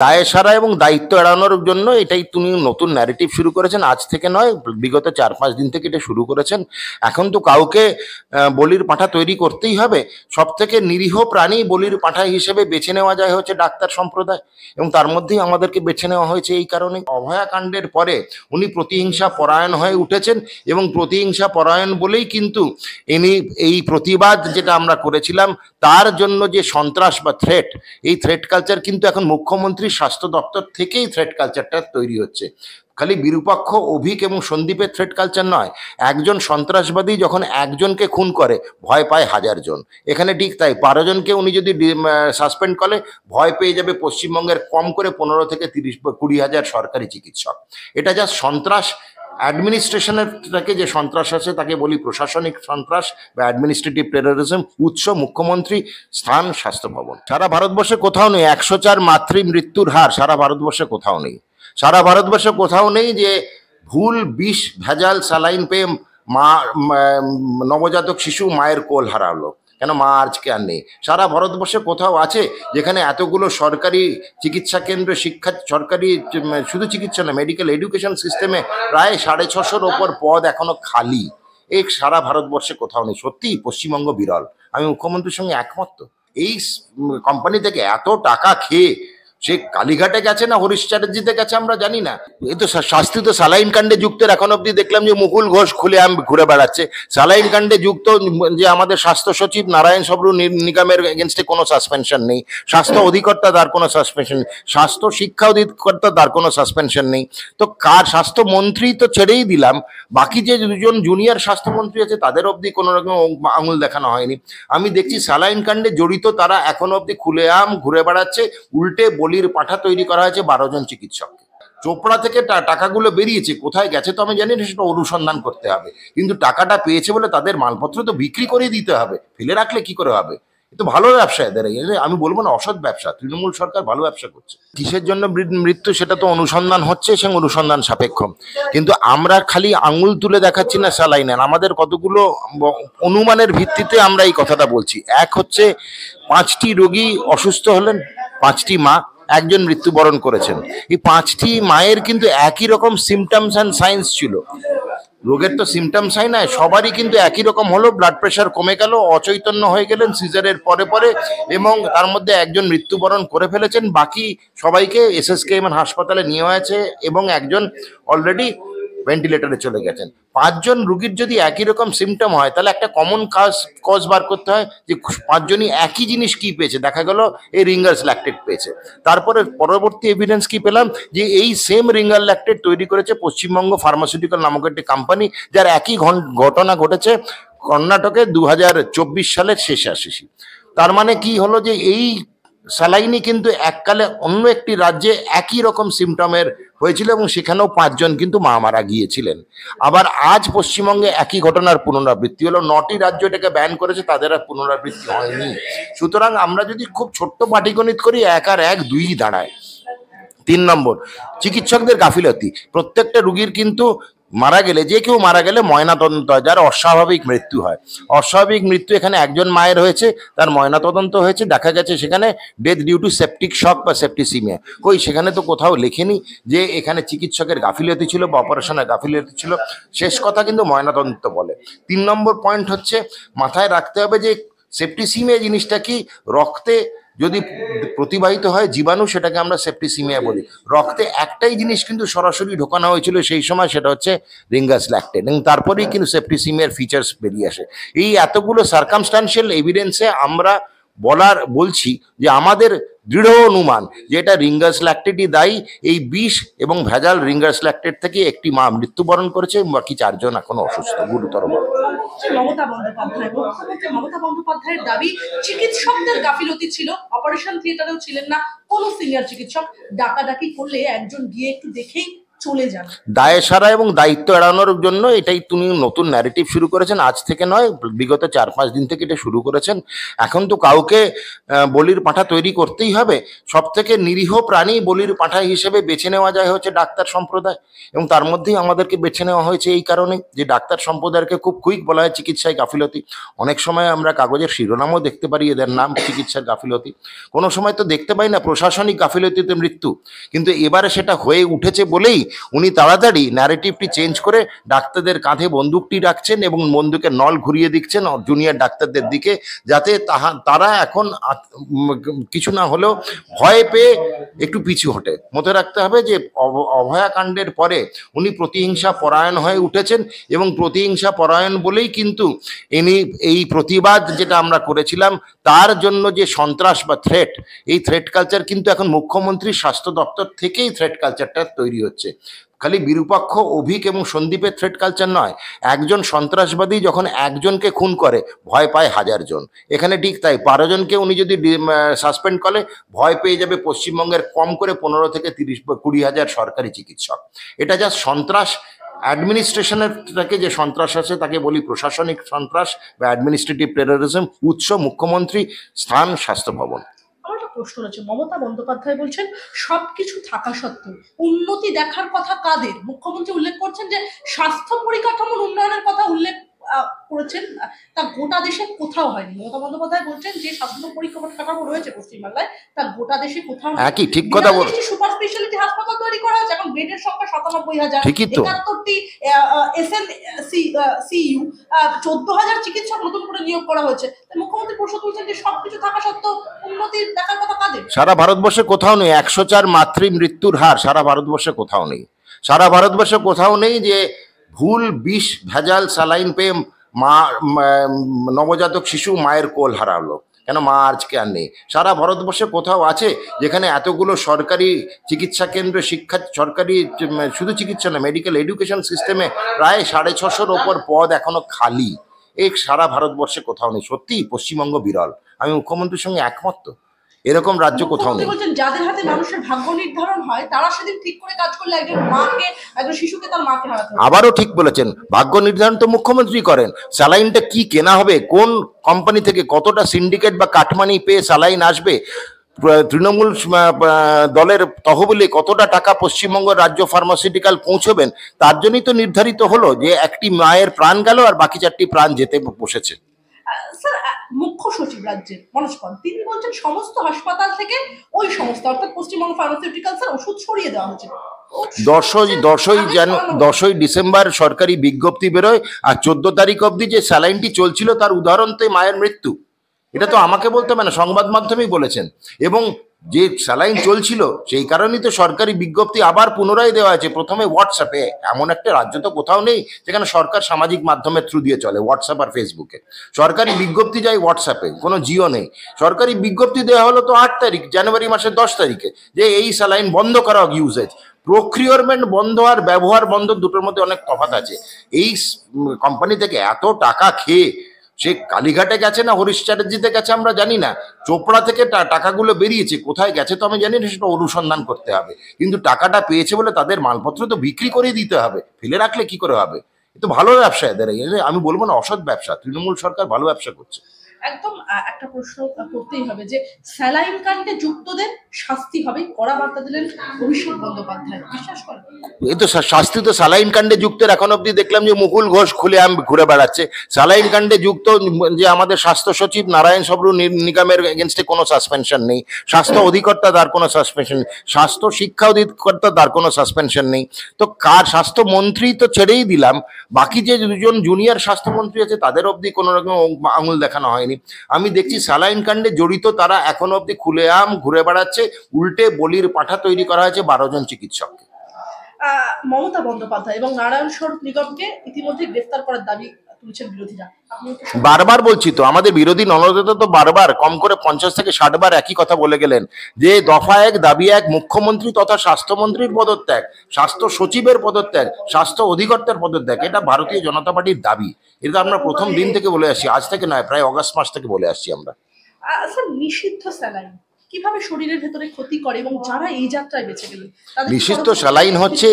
দায় সারা এবং দায়িত্ব এড়ানোর জন্য এটাই তিনি নতুন ন্যারেটিভ শুরু করেছেন। আজ থেকে নয়, বিগত 4-5 দিন থেকে এটা শুরু করেছেন। এখন তো কাউকে বলির পাঁঠা তৈরি করতেই হবে। সব থেকে নিরীহ প্রাণী বলির পাঁঠা হিসেবে বেছে নেওয়া যায় হচ্ছে ডাক্তার সম্প্রদায়, এবং তার মধ্যেই আমাদেরকে বেছে নেওয়া হয়েছে এই কারণে। অভয়াকাণ্ডের পরে উনি প্রতিহিংসা পরায়ণ হয়ে উঠেছেন, এবং প্রতিহিংসা পরায়ণ বলেই কিন্তু ইনি এই প্রতিবাদ যেটা আমরা করেছিলাম তার জন্য যে সন্ত্রাস বা থ্রেট, এই থ্রেট কালচার কিন্তু এখন মুখ্যমন্ত্রী স্বাস্থ্য দপ্তর থেকেই থ্রেট কালচারটা তৈরি হচ্ছে। খালি বিরূপাক্ষ, অভিক এবং সন্দীপের থ্রেট কালচার নয়। একজন সন্ত্রাসবাদী যখন একজনকে খুন করে ভয় পায় 1000 জন। এখানে ঠিক তাই, 12 জনকে উনি যদি সাসপেন্ড করে ভয় পেয়ে যাবে পশ্চিমবঙ্গের কম করে 15 থেকে 20 হাজার সরকারি চিকিৎসক। এটা যা সন্ত্রাস, অ্যাডমিনিস্ট্রেশনের থেকে যে সন্ত্রাস আছে তাকে বলি প্রশাসনিক সন্ত্রাস বা অ্যাডমিনিস্ট্রেটিভ টেরোরিজম। উৎস মুখ্যমন্ত্রী, স্থান স্বাস্থ্য ভবন। সারা ভারতবর্ষে কোথাও নেই 104 মাতৃ মৃত্যুর হার, সারা ভারতবর্ষে কোথাও নেই। সারা ভারতবর্ষে কোথাও নেই যে ভুল বিষ ভেজাল স্যালাইন পেয়ে নবজাতক শিশু মায়ের কোল হারালো। কেন মা আজকে আর নেই? সারা ভারতবর্ষে কোথাও আছে যেখানে এতগুলো সরকারি চিকিৎসা কেন্দ্র, শিক্ষা, সরকারি শুধু চিকিৎসা না, মেডিকেল এডুকেশন সিস্টেমে প্রায় 650-র ওপর পদ এখনো খালি? এই সারা ভারতবর্ষে কোথাও নেই। সত্যি পশ্চিমবঙ্গ বিরল। আমি মুখ্যমন্ত্রীর সঙ্গে একমত। তো এই কোম্পানি থেকে এত টাকা খেয়ে সে কালীঘাটে গেছে না হরিশ চ্যাটার্জিতে গেছে আমরা জানি না। এই তো শাস্তি তো স্যালাইন কাণ্ডে যুক্ত। এখন অব্দি দেখলাম যে মুকুল ঘোষ খুলে ঘুরে বেড়াচ্ছে। স্যালাইন কাণ্ডে যুক্ত যে আমাদের স্বাস্থ্য সচিব নারায়ণ সবরু নিগমের এগেনস্টে কোনো সাসপেনশন নেই, স্বাস্থ্য অধিকর্তা তার কোনো সাসপেনশন নেই, স্বাস্থ্য শিক্ষা অধিকর্তা তার কোনো সাসপেনশন নেই। তো কার স্বাস্থ্যমন্ত্রী তো ছেড়েই দিলাম, বাকি যে দুজন জুনিয়র স্বাস্থ্যমন্ত্রী আছে তাদের অবধি কোনো রকম আঙুল দেখানো হয়নি। আমি দেখছি স্যালাইন কাণ্ডে জড়িত তারা এখন অবধি খুলেআম ঘুরে বেড়াচ্ছে। উল্টে বলির পাঁঠা তৈরি করা হয়েছে 12 জন চিকিৎসককে। চোপড়া থেকে টাকাগুলো বেরিয়েছে, কোথায় গেছে তো আমি জানি না, সেটা অনুসন্ধান করতে হবে। কিন্তু টাকাটা পেয়েছে বলে তাদের মালপত্র তো বিক্রি করে দিতে হবে, ফেলে রাখলে কি করে হবে? তো ভালো ব্যবসা এদের, আমি বলবো না অসৎ ব্যবসা। তৃণমূল সরকার ভালো ব্যবসা করছে। কিসের জন্য মৃত্যু সেটা তো অনুসন্ধান হচ্ছে, এবং অনুসন্ধান সাপেক্ষ। কিন্তু আমরা খালি আঙুল তুলে দেখাচ্ছি না স্যালাইনের, আমাদের কতগুলো অনুমানের ভিত্তিতে আমরা এই কথাটা বলছি। এক হচ্ছে 5টি রোগী অসুস্থ হলেন, 5টি মা, একজন মৃত্যুবরণ করেছেন। এই 5টি মায়ের কিন্তু একই রকম সিমটমস অ্যান্ড সাইন্স ছিল। রোগের তো সিমটমস হয় না, সবারই কিন্তু একই রকম হলো। ব্লাড প্রেশার কমে গেল, অচৈতন্য হয়ে গেলেন সিজারের পরে পরে, এবং তার মধ্যে একজন মৃত্যুবরণ করে ফেলেছেন। বাকি সবাইকে SSKM হাসপাতালে নিয়ে হয়েছে, এবং একজন অলরেডি ভেন্টিলেটরে চলে গেছেন। 5 জন রুগীর যদি একই রকম সিমটম হয় তাহলে একটা কমন কজ বার করতে হয় যে 5 জনই একই জিনিস কি পেয়েছে। দেখা গেল এই রিঙ্গার্স ল্যাকটেট পেয়েছে। তারপরে পরবর্তী এভিডেন্স কি পেলাম যে এই সেম রিঙ্গার ল্যাকটেট তৈরি করেছে পশ্চিমবঙ্গ ফার্মাসিউটিক্যাল নামক একটি কোম্পানি, যার একই ঘটনা ঘটেছে কর্ণাটকে 2024 সালের শেষাশেষি। তার মানে কি হলো যে এই স্যালাইনই কিন্তু এককালে অন্য একটি রাজ্যে একই রকম সিমটমের হয়েছিল, এবং সেখানেও 5 জন কিন্তু মারা গিয়েছিলেন। আবার আজ পশ্চিমবঙ্গে একই ঘটনার পুনরাবৃত্তি হলো। 9টি রাজ্য এটাকে ব্যান করেছে, তাদের আর পুনরাবৃত্তি হয়নি। সুতরাং আমরা যদি খুব ছোট্ট পাটিগণিত করি, 1 আর 1 2 দাঁড়ায়। 3 নম্বর, চিকিৎসকদের গাফিলতি। প্রত্যেকটা রুগীর কিন্তু মারা গেলে, যে কেউ মারা গেলে ময়নাতদন্ত হয়, যার অস্বাভাবিক মৃত্যু হয়। অস্বাভাবিক মৃত্যু এখানে একজন মায়ের হয়েছে, তার ময়নাতদন্ত হয়েছে, দেখা গেছে সেখানে death due to septic shock বা সেপ্টিসিমিয়া। সেখানে তো কোথাও লেখেনি যে এখানে চিকিৎসকের গাফিলতি ছিল বা অপারেশনের গাফিলতি ছিল। শেষ কথা কিন্তু ময়নাতদন্ত বলে। 3 নম্বর পয়েন্ট হচ্ছে, মাথায় রাখতে হবে যে সেপ্টিসিমিয়া জিনিসটা কি, রক্তে যদি প্রতিবাহিত হয় জীবাণু, সেটাকে আমরা সেপ্টিসিমিয়া বলি। রক্তে একটাই জিনিস কিন্তু সরাসরি ঢোকানো হয়েছিল সেই সময়, সেটা হচ্ছে রিঙ্গার্স ল্যাকটেট, এবং তারপরেই কিন্তু সেপ্টিসিমিয়ার ফিচার্স বেরিয়ে আসে। এই এতগুলো সার্কামস্টান্সিয়াল এভিডেন্সে আমরা বলছি যে আমাদের দৃঢ় অনুমান যে এটা রিঙ্গার্স ল্যাকটেটই দায়ী। এই বিষ এবং ভেজাল রিঙ্গার্স ল্যাকটেট থেকে একটি মা মৃত্যুবরণ করেছে, বাকি 4 জন এখনো অসুস্থ, গুরুতর। মমতা বন্দ্যোপাধ্যায়, মুখ্যমন্ত্রী মমতা বন্দ্যোপাধ্যায়ের দাবি চিকিৎসকদের গাফিলতি ছিল, অপারেশন থিয়েটারেও ছিলেন না কোনো সিনিয়র চিকিৎসক। ডাকাডাকি করলে একজন গিয়ে একটু দেখেই চলে যান। দায় সারা এবং দায়িত্ব এড়ানোর জন্য এটাই তিনি নতুন ন্যারেটিভ শুরু করেছেন। আজ থেকে নয়, বিগত 4-5 দিন থেকে এটা শুরু করেছেন। এখন তো কাউকে বলির পাঁঠা তৈরি করতেই হবে। সব থেকে নিরীহ প্রাণী বলির পাঁঠা হিসেবে বেছে নেওয়া যায় হচ্ছে ডাক্তার সম্প্রদায়, এবং তার মধ্যেই আমাদেরকে বেছে নেওয়া হয়েছে এই কারণে যে ডাক্তার সম্প্রদায়কে খুব কুইক বলা হয় চিকিৎসায় গাফিলতি। অনেক সময় আমরা কাগজের শিরোনামও দেখতে পারি এদের নাম চিকিৎসার গাফিলতি, কোনো সময় তো দেখতে পাই না প্রশাসনিক গাফিলতিতে মৃত্যু। কিন্তু এবারে সেটা হয়ে উঠেছে বলেই উনি তাড়াতাড়ি ন্যারেটিভটি চেঞ্জ করে ডাক্তারদের কাঁধে বন্দুকটি রাখছেন এবং বন্দুকের নল ঘুরিয়ে দিচ্ছেন জুনিয়র ডাক্তারদের দিকে, যাতে তারা এখন কিছু না হলেও ভয় পেয়ে একটু পিছু হটে। মনে রাখতে হবে যে অভয়াকাণ্ডের পরে উনি প্রতিহিংসা পরায়ণ হয়ে উঠেছেন, এবং প্রতিহিংসা পরায়ণ বলেই কিন্তু ইনি এই প্রতিবাদ যেটা আমরা করেছিলাম তার জন্য যে সন্ত্রাস বা থ্রেট, এই থ্রেট কালচার কিন্তু এখন মুখ্যমন্ত্রীর স্বাস্থ্য দপ্তর থেকেই থ্রেট কালচারটা তৈরি হচ্ছে। খালি বিরূপাক্ষ অভিক এবং সন্দীপের থ্রেট কালচার নয়, একজন সন্ত্রাসবাদী যখন একজনকে খুন করে ভয় পায় 1000 জন। এখানে ঠিক তাই, 12 জনকে উনি যদি সাসপেন্ড করে ভয় পেয়ে যাবে পশ্চিমবঙ্গের কম করে 15 থেকে 20 হাজার সরকারি চিকিৎসক। এটা যা সন্ত্রাস অ্যাডমিনিস্ট্রেশনের থেকে যে সন্ত্রাস আছে তাকে বলি প্রশাসনিক সন্ত্রাস বা অ্যাডমিনিস্ট্রেটিভ টেরোরিজম। উৎস মুখ্যমন্ত্রী, স্থান স্বাস্থ্য ভবন। আমার একটা প্রশ্ন রয়েছে, মমতা বন্দ্যোপাধ্যায় বলছেন সবকিছু থাকা সত্ত্বেও উন্নতি দেখার কথা কাদের? মুখ্যমন্ত্রী উল্লেখ করছেন যে স্বাস্থ্য পরিকাঠামোর উন্নয়নের কথা উল্লেখ করেছেন, তা গোটা দেশে কোথাও হয়নি। মমতা বন্দ্যোপাধ্যায় বলছেন যে স্বাস্থ্য পরিকাঠামো রয়েছে পশ্চিমবাংলায়, তা গোটা দেশে কোথাও একই ঠিক কথা বল। সুপার স্পেশালিটি হাসপাতাল তৈরি করা হয়েছে, এখন বেডের সংখ্যা 97,000, 71টি এসএনসিইউ, 14,000 চিকিৎসক নতুন করে নিয়োগ করা হয়েছে। মুখ্যমন্ত্রী প্রশ্ন তুলছেন যে সবকিছু থাকা সত্ত্বেও উন্নতি দেখার কথা কাদের? সারা ভারতবর্ষে কোথাও নেই 104 মাতৃ মৃত্যুর হার, সারা ভারতবর্ষে কোথাও নেই। সারা ভারতবর্ষে কোথাও নেই যে ভুল বিষ ভেজাল স্যালাইন পেয়ে নবজাতক শিশু মায়ের কোল হারালো। কেন মা আজকে আর নেই? সারা ভারতবর্ষে কোথাও আছে যেখানে এতগুলো সরকারি চিকিৎসা কেন্দ্র, সরকারি শুধু চিকিৎসা না, মেডিকেল এডুকেশন সিস্টেমে প্রায় 650-র ওপর পদ এখনো খালি? এই সারা ভারতবর্ষে কোথাও নেই। সত্যি পশ্চিমবঙ্গ বিরল। আমি মুখ্যমন্ত্রীর সঙ্গে একমত, তো এরকম রাজ্য কোথাও নেই। বলছেন যাদের হাতে মানুষের ভাগ্য নির্ধারণ হয় তারা সেদিন ঠিক করে কাজ করলে একজন শিশুকে তার মাকে হারাতে হবে। আবারও ঠিক বলেছেন, ভাগ্য নির্ধারণ তো মুখ্যমন্ত্রী করেন। স্যালাইনটা কি কেনা হবে, কোন কোম্পানি থেকে কতটা সিন্ডিকেট বা কাটমানি পেয়ে স্যালাইন আসবে, তৃণমূল দলের তহবিলে কতটা টাকা পশ্চিমবঙ্গ রাজ্য ফার্মাসিউটিক্যাল পৌঁছবেন, তার জন্যই তো নির্ধারিত হলো যে একটি মায়ের প্রাণ গেল আর বাকি 4টি প্রাণ যেতে বসেছে। স্যার, মুখ্য সচিব রাজ্যের মনোজ পাল তিনি বলছেন সমস্ত হাসপাতাল থেকে ওই সংস্থা অর্থাৎ পশ্চিমবঙ্গ ফার্মাসিউটিক্যাল ওষুধ ছড়িয়ে দেওয়া হয়েছে। 10ই ডিসেম্বর সরকারি বিজ্ঞপ্তি বেরোয়, আর 14 তারিখ অবধি যে স্যালাইনটি চলছিল তার উদাহরণ তো মায়ের মৃত্যু। এটা তো আমাকে বলতে হবে না, সংবাদ মাধ্যমেই বলেছেন। এবং যে স্যালাইন চলছিল সেই কারণেই তো সরকারি বিজ্ঞপ্তি আবার পুনরায় দেওয়া আছে, প্রথমে হোয়াটসঅ্যাপে। এমন একটা রাজ্য তো কোথাও নেই যেখানে সরকার সামাজিক মাধ্যমের থ্রু দিয়ে চলে, হোয়াটসঅ্যাপ আর ফেসবুকে। সরকারি বিজ্ঞপ্তি যায় হোয়াটসঅ্যাপে, কোনো জিও নেই। সরকারি বিজ্ঞপ্তি দেওয়া হলো তো 8 তারিখ, জানুয়ারি মাসের 10 তারিখে, যে এই স্যালাইন বন্ধ করা হোক ইউজেজ। প্রক্রিয়রমেন্ট বন্ধ আর ব্যবহার বন্ধ দুটোর মধ্যে অনেক তফাৎ আছে। এই কোম্পানি থেকে এত টাকা খেয়ে সে কালীঘাটে গেছে না হরিশ চ্যাটার্জিতে গেছে আমরা জানি না, চোপড়া থেকে টাকাগুলো বেরিয়েছে, কোথায় গেছে তো আমি জানি না, সেটা অনুসন্ধান করতে হবে। কিন্তু টাকাটা পেয়েছে বলে তাদের মালপত্র তো বিক্রি করে দিতে হবে, ফেলে রাখলে কি করে হবে? এ তো ভালো ব্যবসা এদের, আমি বলবো না অসৎ ব্যবসা। তৃণমূল সরকার ভালো ব্যবসা করছে। একদম একটা প্রশ্ন করতেই হবে যে স্যালাইন কাণ্ডে যুক্তদের শাস্তি হবে, কড়া বার্তা দিলেন অভিষেক বন্দ্যোপাধ্যায়। বিশ্বাস করেন? এই তো শাস্তি তো স্যালাইন কাণ্ডে যুক্তের এখন অব্দি দেখলাম যে মুকুল ঘোষ খুলে ঘুরে বেড়াচ্ছে। স্যালাইন কাণ্ডে যুক্ত যে আমাদের স্বাস্থ্য সচিব নারায়ণ সবরু নিগমের এগেনস্টে কোনো সাসপেনশন নেই, স্বাস্থ্য অধিকর্তা তার কোনো সাসপেনশন নেই, স্বাস্থ্য শিক্ষা অধিকর্তা তার কোনো সাসপেনশন নেই। তো কার স্বাস্থ্যমন্ত্রী তো ছেড়েই দিলাম, বাকি যে দুজন জুনিয়র স্বাস্থ্যমন্ত্রী আছে তাদের অবধি কোনো রকম আঙুল দেখানো হয়নি। আমি দেখছি স্যালাইন কাণ্ডে জড়িত তারা এখন অবধি খুলেআম ঘুরে বেড়াচ্ছে। উল্টে বলির পাঁঠা তৈরি করা হয়েছে 12 জন চিকিৎসককে। মমতা বন্দ্যোপাধ্যায় এবং নারায়ণ স্বরূপ নিগমকে ইতিমধ্যে গ্রেফতার করার দাবি তুলছেন বিরোধীরা। বারবার বলছি তো, আমাদের বিরোধী ননদেতা তো বারবার কম করে 50 থেকে 60 বার একই কথা বলে গেলেন যে দফা 1 দাবি 1, মুখ্যমন্ত্রী তথা স্বাস্থ্যমন্ত্রীর পদত্যাগ, স্বাস্থ্য সচিবের পদত্যাগ, স্বাস্থ্য অধিকর্তার পদত্যাগ। এটা ভারতীয় জনতা পার্টির দাবি। এটা আমরা প্রথম দিন থেকে বলে আসছি, আজ থেকে নয়, প্রায় অগাস্ট মাস থেকে বলে আসছি আমরা। স্যার, নিষিদ্ধ স্যালাইন কিভাবে শরীরের ভেতরে ক্ষতি করে এবং যারা এই যাত্রায় বেঁচে গেলেন তাদের নিষিদ্ধ স্যালাইন হচ্ছে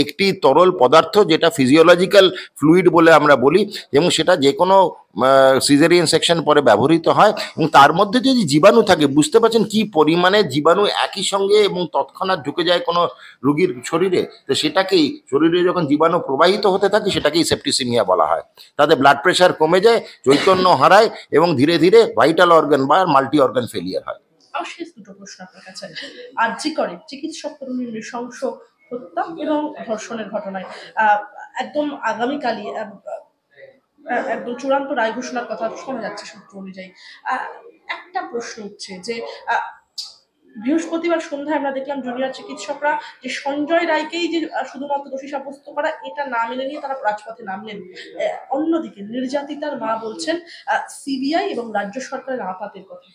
একটি তরল পদার্থ যেটা ফিজিওলজিক্যাল ফ্লুইড বলে আমরা বলি, এবং সেটা যে কোনো সিজারিয়ান সেকশন পরে ব্যবহৃত হয়, এবং তার মধ্যে যদি জীবাণু থাকে, বুঝতে পারছেন কি পরিমাণে জীবাণু একই সঙ্গে এবং তৎক্ষণাৎ ঢুকে যায় কোনো রোগীর শরীরে, তো সেটাকেই শরীরে যখন জীবাণু প্রবাহিত হতে থাকে সেটাকেই সেপ্টিসিমিয়া বলা হয়। তাদের ব্লাড প্রেশার কমে যায়, চৈতন্য হারায় এবং ধীরে ধীরে ভাইটাল অর্গান বা মাল্টি অর্গান ফেলিয়ার হয়। আর শেষ দুটো প্রশ্ন আপনার কাছে। আরজি করে চিকিৎসক তরুণীর নৃশংস হত্যা এবং ধর্ষণের ঘটনায় একদম আগামীকালই একদম চূড়ান্ত রায় ঘোষণার কথা শোনা যাচ্ছে সূত্র অনুযায়ী। একটা প্রশ্ন উঠছে যে বৃহস্পতিবার সন্ধ্যায় আমরা দেখলাম জুনিয়র চিকিৎসকরা যে সঞ্জয় রায়কেই যে শুধুমাত্র দোষী সাব্যস্ত করা এটা না মেনে নিয়ে তারা রাজপথে নামলেন। অন্যদিকে নির্যাতিতার মা বলছেন সিবিআই এবং রাজ্য সরকারের আপাতের কথা।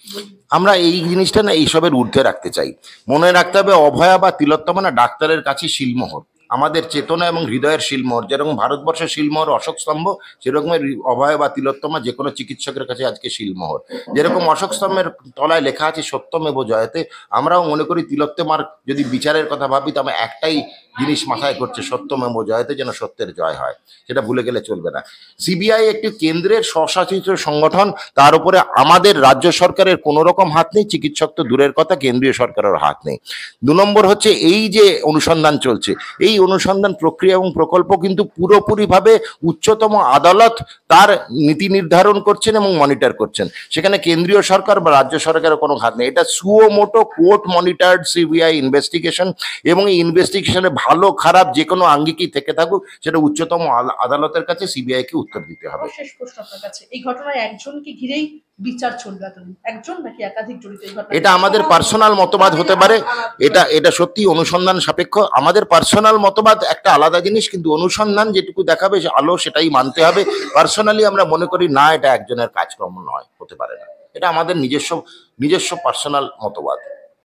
আমরা এই জিনিসটা না এইসবের ঊর্ধ্বে রাখতে চাই। মনে রাখতে হবে অভয়া বা তিলোত্তমা না ডাক্তারের কাছে শিলমোহর, আমাদের চেতনা এবং হৃদয়ের শিলমোহর। যেরকম ভারতবর্ষের শিলমোহর অশোক স্তম্ভ, সেরকমের অভয় বা তিলোত্তমা যে কোনো চিকিৎসকের কাছে আজকে শিলমোহর। যেরকম অশোক স্তম্ভের তলায় লেখা আছে সত্যমেব জয়তে, আমরাও মনে করি তিলোত্তমার যদি বিচারের কথা ভাবি তবে একটাই জিনিস মাথায় করছে, সত্যমেব জয়তে, যেন সত্যের জয় হয়, সেটা ভুলে গেলে চলবে না। সিবিআই একটি কেন্দ্রের স্বশাসিত সংগঠন, তার উপরে আমাদের রাজ্য সরকারের কোনো রকম হাত নেই, চিকিৎসক তো দূরের কথা, কেন্দ্রীয় সরকারের হাত নেই। 2 নম্বর হচ্ছে এই যে অনুসন্ধান চলছে, এই অনুসন্ধান প্রক্রিয়া এবং প্রকল্প কিন্তু পুরোপুরিভাবে উচ্চতম আদালত তার নীতি নির্ধারণ করছেন এবং মনিটর করছেন, সেখানে কেন্দ্রীয় সরকার বা রাজ্য সরকারের কোনো হাত নেই। এটা suo motu court monitored CBI investigation, এবং এই ইনভেস্টিগেশনে ভালো খারাপ যে কোনো আঙ্গিকই থেকে থাকুক সেটা উচ্চতম আদালতের কাছে সিবিআইকে উত্তর দিতে হবে। শেষ প্রশ্ন আপনার কাছে, এই ঘটনায় একজনকে ঘিরেই বিচার চলবে এতদিন, একজন নাকি একাধিক জড়িত এই ঘটনায়? এটা আমাদের পার্সোনাল মতবাদ হতে পারে, এটা সত্যি অনুসন্ধান সাপেক্ষ। আমাদের পার্সোনাল মতবাদ একটা আলাদা জিনিস, কিন্তু অনুসন্ধান যেটুকু দেখাবে আলো সেটাই মানতে হবে। পার্সোনালি আমরা মনে করি না, এটা একজনের কাজকর্ম নয়, হতে পারে না, এটা আমাদের নিজস্ব পার্সোনাল মতবাদ।